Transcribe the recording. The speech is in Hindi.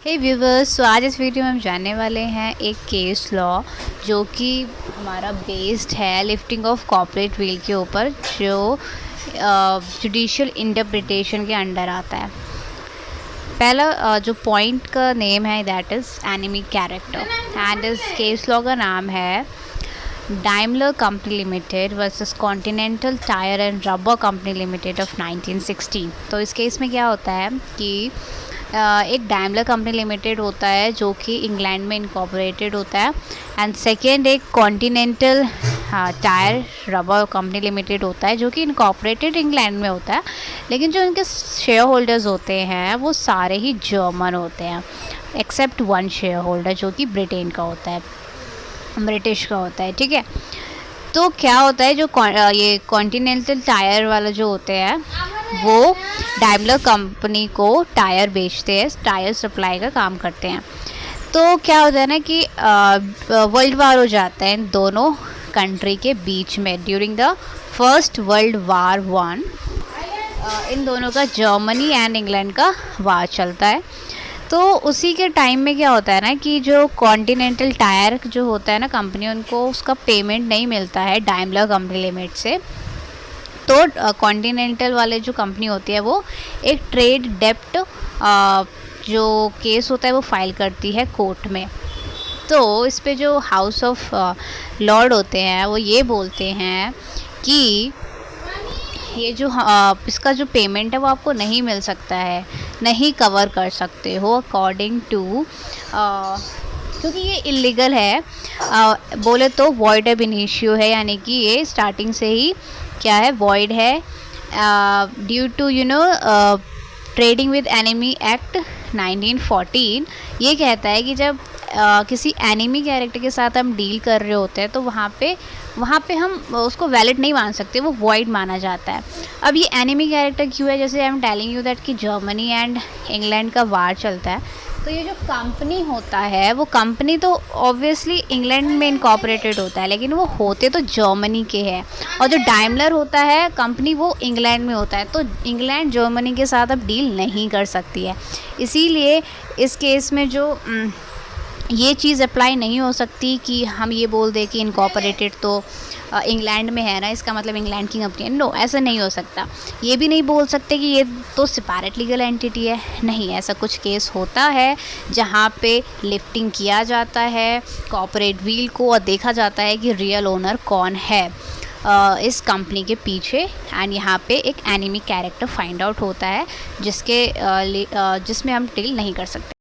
हे व्यूवर्स, तो आज इस वीडियो में हम जानने वाले हैं एक केस लॉ जो कि हमारा बेस्ड है लिफ्टिंग ऑफ कॉर्पोरेट व्हील के ऊपर, जो जुडिशियल इंटरप्रिटेशन के अंडर आता है। पहला जो पॉइंट का नेम है that is enemy character, and इस केस लॉ का नाम है Daimler company limited versus continental tyre and rubber company limited of 1916। तो इस केस में क्या होता है कि एक डाइमलर कंपनी लिमिटेड होता है जो कि इंग्लैंड में इनकॉर्पोरेटेड होता है, एंड सेकेंड एक continental tyre rubber company limited होता है जो कि इनकॉर्पोरेटेड इंग्लैंड में होता है, लेकिन जो इनके शेयर होल्डर्स होते हैं वो सारे ही जर्मन होते हैं एक्सेप्ट वन शेयर होल्डर जो कि ब्रिटेन का होता है, ब्रिटिश का होता है। ठीक है, तो क्या होता है, जो ये कॉन्टिनेंटल टायर वाला जो होते हैं वो डाइमलर कंपनी को टायर बेचते हैं, टायर सप्लाई का काम करते हैं। तो क्या होता है ना कि वर्ल्ड वार हो जाता है इन दोनों कंट्री के बीच में। During the first world war 1 इन दोनों का जर्मनी एंड इंग्लैंड का वार चलता है। तो उसी के टाइम में क्या होता है ना कि जो कॉन्टिनेंटल टायर जो होता है ना कंपनी, उनको उसका पेमेंट नहीं मिलता है डाइमलर कंपनी लिमिट से। तो कॉन्टिनेंटल वाले जो कंपनी होती है वो एक ट्रेड डेप्ट जो केस होता है वो फाइल करती है कोर्ट में। तो इस पे जो हाउस ऑफ लॉर्ड होते हैं वो ये बोलते हैं कि ये जो इसका जो पेमेंट है वो आपको नहीं मिल सकता है, नहीं कवर कर सकते हो अकॉर्डिंग टू, क्योंकि ये इलीगल है। बोले तो वॉइड एब इनिशियो है, यानी कि ये स्टार्टिंग से ही क्या है, वॉइड है due to trading with enemy act 1914। ये कहता है कि जब किसी एनिमी कैरेक्टर के साथ हम डील कर रहे होते हैं तो वहाँ पे हम उसको वैलिड नहीं मान सकते, वो वॉइड माना जाता है। अब ये एनिमी कैरेक्टर क्यों है, जैसे I am telling you that कि जर्मनी एंड इंग्लैंड का वार चलता है, तो ये जो कंपनी होता है वो कंपनी तो ऑब्वियसली इंग्लैंड में इनकॉर्पोरेटेड होता है, लेकिन वो होते तो जर्मनी के हैं, और जो डाइमलर होता है कंपनी वो इंग्लैंड में होता है। तो इंग्लैंड जर्मनी के साथ अब डील नहीं कर सकती है, इसीलिए इस केस में जो ये चीज़ अप्लाई नहीं हो सकती कि हम ये बोल दें कि इनकॉर्पोरेटेड तो इंग्लैंड में है ना, इसका मतलब इंग्लैंड की कंपनी है। नो, ऐसा नहीं हो सकता। ये भी नहीं बोल सकते कि ये तो सेपरेट लीगल एंटिटी है, नहीं, ऐसा कुछ केस होता है जहाँ पे लिफ्टिंग किया जाता है कॉर्पोरेट व्हील को और देखा जाता है कि रियल ओनर कौन है इस कंपनी के पीछे, एंड यहाँ पे एक एनिमी कैरेक्टर फाइंड आउट होता है जिसमें हम डील नहीं कर सकते।